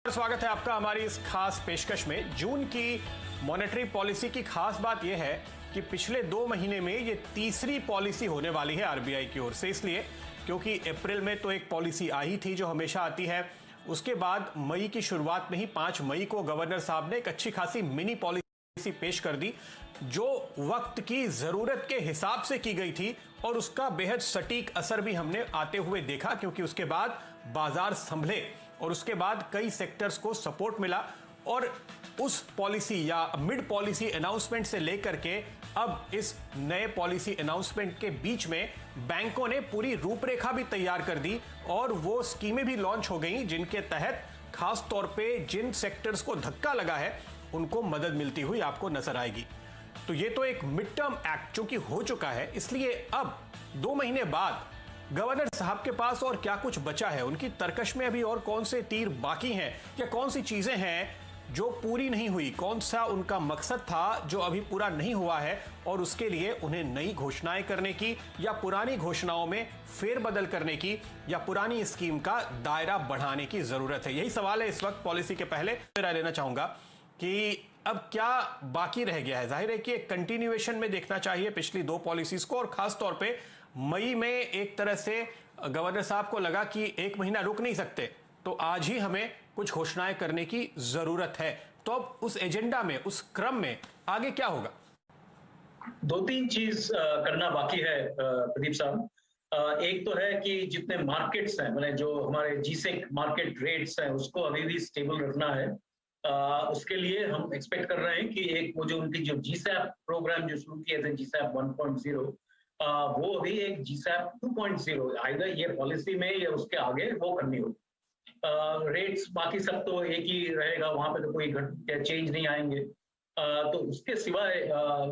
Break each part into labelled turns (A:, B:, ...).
A: स्वागत है आपका हमारी इस खास पेशकश में। जून की मॉनेटरी पॉलिसी की खास बात यह है कि पिछले 2 महीने में ये तीसरी पॉलिसी होने वाली है आरबीआई की ओर से, इसलिए क्योंकि अप्रैल में तो एक पॉलिसी आई थी जो हमेशा आती है, उसके बाद मई की शुरुआत में ही 5 मई को गवर्नर साहब ने एक अच्छी खासी मिनी पॉलिसी पेश कर दी जो वक्त की जरूरत के हिसाब से की गई थी और उसका बेहद सटीक असर भी हमने आते हुए देखा, क्योंकि उसके बाद बाजार संभले और उसके बाद कई सेक्टर्स को सपोर्ट मिला और उस पॉलिसी या मिड पॉलिसी अनाउंसमेंट से लेकर के अब इस नए पॉलिसी अनाउंसमेंट के बीच में बैंकों ने पूरी रूपरेखा भी तैयार कर दी और वो स्कीमें भी लॉन्च हो गई जिनके तहत खास तौर पे जिन सेक्टर्स को धक्का लगा है उनको मदद मिलती हुई आपको नजर आएगी। तो ये तो एक मिड टर्म एक्ट जो कि हो चुका है, इसलिए अब 2 महीने बाद गवर्नर साहब के पास और क्या कुछ बचा है, उनकी तरकश में अभी और कौन से तीर बाकी हैं या कौन सी चीजें हैं जो पूरी नहीं हुई, कौन सा उनका मकसद था जो अभी पूरा नहीं हुआ है और उसके लिए उन्हें नई घोषणाएं करने की या पुरानी घोषणाओं में फेरबदल करने की या पुरानी स्कीम का दायरा बढ़ाने की जरूरत है। यही सवाल है इस वक्त पॉलिसी के पहले राय लेना चाहूंगा कि अब क्या बाकी रह गया है। जाहिर है कि एक कंटिन्यूएशन में देखना चाहिए पिछली 2 पॉलिसीज को और खास तौर पे मई में एक तरह से गवर्नर साहब को लगा कि 1 महीना रुक नहीं सकते, तो आज ही हमें कुछ घोषणाएं करने की जरूरत है। तो अब उस एजेंडा में, उस क्रम में आगे क्या होगा?
B: 2-3 चीज करना बाकी है प्रदीप साहब। एक तो है कि जितने मार्केट्स हैं, मैंने जो हमारे जीसेक मार्केट रेट्स हैं उसको अभी भी स्टेबल रखना है। उसके लिए हम एक्सपेक्ट कर रहे हैं कि एक वो जो उनकी जो जीसैप प्रोग्राम जो शुरू किए थे जीसैप 1.0, वो अभी एक जीसैप 2.0 आएगा, ये पॉलिसी में या उसके आगे वो करनी होगी। रेट्स बाकी सब तो एक ही रहेगा, वहां पे तो कोई चेंज नहीं आएंगे। तो उसके सिवाय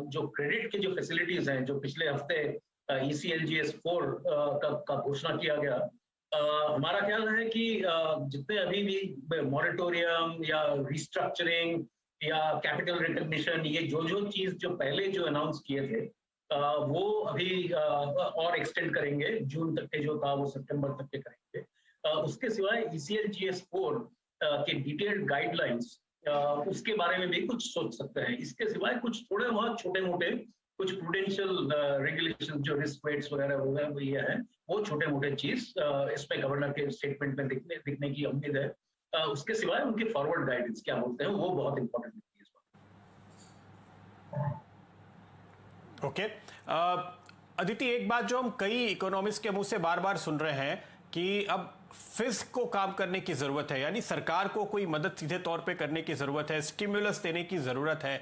B: जो क्रेडिट के जो फैसिलिटीज हैं, जो पिछले हफ्ते ECLGS 4 का घोषणा किया गया, हमारा ख्याल है कि जितने अभी भी मॉरेटोरियम या रिस्ट्रक्चरिंग या कैपिटल रिकग्निशन, ये जो चीज जो पहले जो अनाउंस किए थे वो अभी और एक्सटेंड करेंगे। जून तक के जो था वो सितंबर तक के करेंगे। उसके सिवाय ECLGS 4 के डिटेल्ड गाइडलाइंस, उसके बारे में भी कुछ सोच सकते हैं। इसके सिवाय कुछ थोड़े बहुत छोटे मोटे कुछ प्रूडेंशियल रेगुलेशन जो रिस्क वेट्स वगैरह हो गए वो ये है, वो छोटे मोटे चीज इसमें गवर्नर के स्टेटमेंट में दिखने की उम्मीद है। उसके सिवाय उनके फॉरवर्ड गाइडेंस क्या बोलते हैं वो बहुत इंपॉर्टेंट है इस बात।
A: ओके, अदिति, एक बात जो हम कई इकोनॉमिस्ट के मुंह से बार बार सुन रहे हैं कि अब फिस्क को काम करने की जरूरत है, यानी सरकार को कोई मदद सीधे तौर पे करने की जरूरत है, स्टिमुलस देने की जरूरत है।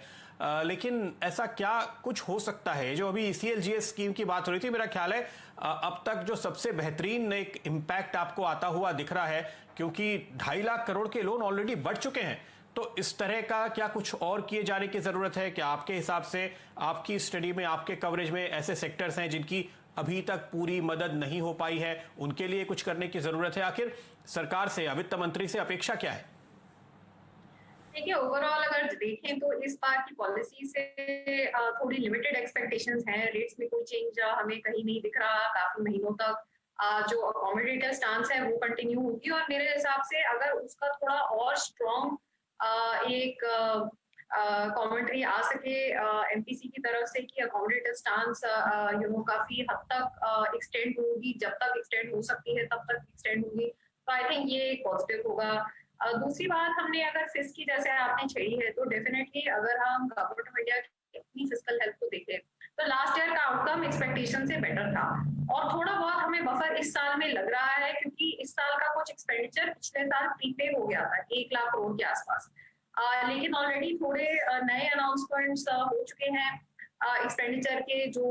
A: लेकिन ऐसा क्या कुछ हो सकता है? जो अभी ECLGS स्कीम की बात हो रही थी, मेरा ख्याल है अब तक जो सबसे बेहतरीन एक इम्पैक्ट आपको आता हुआ दिख रहा है, क्योंकि 2.5 लाख करोड़ के लोन ऑलरेडी बढ़ चुके हैं। तो इस तरह का क्या कुछ और किए जाने की जरूरत है? क्या आपके हिसाब से, आपकी स्टडी में, आपके कवरेज में ऐसे सेक्टर्स हैं जिनकी अभी तक पूरी मदद नहीं हो पाई है, उनके लिए कुछ करने की जरूरत है? आखिर सरकार से या वित्त मंत्री से अपेक्षा क्या है?
C: देखिए, ओवरऑल अगर देखें तो इस बार की पॉलिसी से थोड़ी लिमिटेड एक्सपेक्टेशंस हैं। रेट्स में कोई चेंज हमें कहीं नहीं दिख रहा। काफी महीनों तक जो अकोमोडेटिव स्टांस है वो कंटिन्यू होगी और मेरे हिसाब से अगर उसका थोड़ा और स्ट्रॉन्ग एक कमेंट्री आ सके MPC की तरफ से कि अकोमोडेटिव स्टांस काफी हद तक एक्सटेंड होगी, जब तक एक्सटेंड हो सकती है तब तक एक्सटेंड होगी, तो आई थिंक ये पॉजिटिव होगा। दूसरी बात, हमने अगर फिस्क की जैसे आपने छेड़ी है, तो डेफिनेटली अगर हम गवर्नमेंट ऑफ इंडिया की अपनी फिस्कल हेल्थ को देखें तो लास्ट ईयर का आउटकम एक्सपेक्टेशन से बेटर था और थोड़ा बहुत हमें बफर इस साल में लग रहा है, क्योंकि इस साल का कुछ एक्सपेंडिचर पिछले साल प्रीपे हो गया था 1 लाख करोड़ के आसपास। लेकिन ऑलरेडी थोड़े नए अनाउंसमेंट्स हो चुके हैं एक्सपेंडिचर के, जो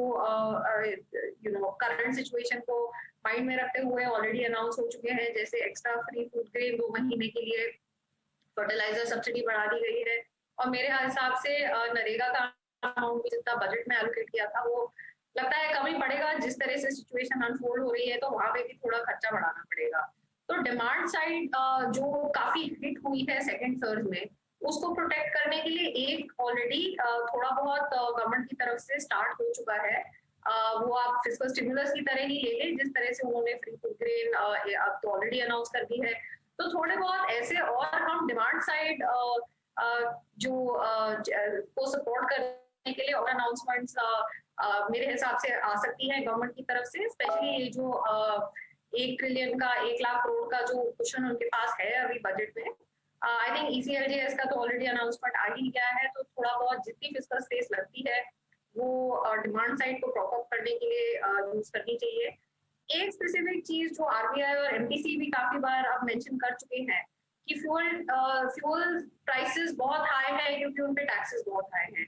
C: करंट सिचुएशन को माइंड में रखते हुए ऑलरेडी अनाउंस हो चुके हैं। जैसे एक्स्ट्रा फ्री फूड ग्रेन 2 महीने के लिए, फर्टिलाइजर सब्सिडी बढ़ा दी गई है और मेरे हिसाब से नरेगा का अमाउंट भी जितना बजट में एलोकेट किया था वो लगता है कम ही पड़ेगा। जिस तरह से सिचुएशन अनफोल्ड हो रही है तो वहां पे भी थोड़ा खर्चा बढ़ाना पड़ेगा। तो डिमांड साइड जो काफी हिट हुई है सेकेंड सर्ज में, उसको प्रोटेक्ट करने के लिए एक ऑलरेडी थोड़ा बहुत गवर्नमेंट की तरफ से स्टार्ट हो चुका है। वो आप फिस्कल स्टिमुलस की तरह ही ले लें, जिस तरह से उन्होंने फ्री फूड ग्रेन अब तो ऑलरेडी अनाउंस कर दी है। तो थोड़े बहुत ऐसे और हम डिमांड साइड जो को सपोर्ट करने के लिए और अनाउंसमेंट्स मेरे हिसाब से आ सकती है गवर्नमेंट की तरफ से, स्पेशली ये जो 1 ट्रिलियन का 1 लाख करोड़ का जो कुशन उनके पास है अभी बजट में। आई थिंक ECLGS का तो ऑलरेडी अनाउंसमेंट आ ही गया है, तो थोड़ा बहुत जितनी फिस्कल स्पेस लगती है वो डिमांड साइड को प्रॉप अप करने के लिए यूज करनी चाहिए। एक स्पेसिफिक चीज जो RBI और MPC भी काफी बार अब मेंशन कर चुके हैं कि फ्यूल प्राइसेस बहुत हाई है क्योंकि उन पे टैक्सेस बहुत हाई हैं।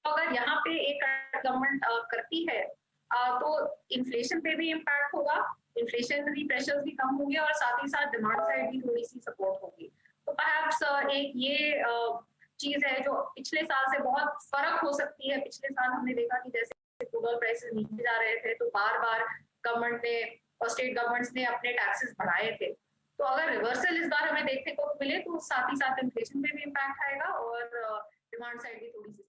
C: तो अगर यहाँ पे एक गवर्नमेंट करती है तो इन्फ्लेशन पे भी इम्पैक्ट होगा, इन्फ्लेशनरी प्रेशर्स भी कम होंगे और साथ ही साथ डिमांड साइड भी थोड़ी सी सपोर्ट होगी। तो परहैप्स एक ये चीज है जो पिछले साल से बहुत फर्क हो सकती है। पिछले साल हमने देखा कि जैसे क्रूड ऑयल प्राइसेस नीचे जा रहे थे तो बार बार गवर्नमेंट ने और स्टेट गवर्नमेंट्स ने अपने टैक्सेस बढ़ाए थे। तो अगर रिवर्सल इस बार हमें देखने को मिले तो साथ ही साथ इन्फ्लेशन पे भी इम्पैक्ट आएगा और डिमांड साइड भी थोड़ी सी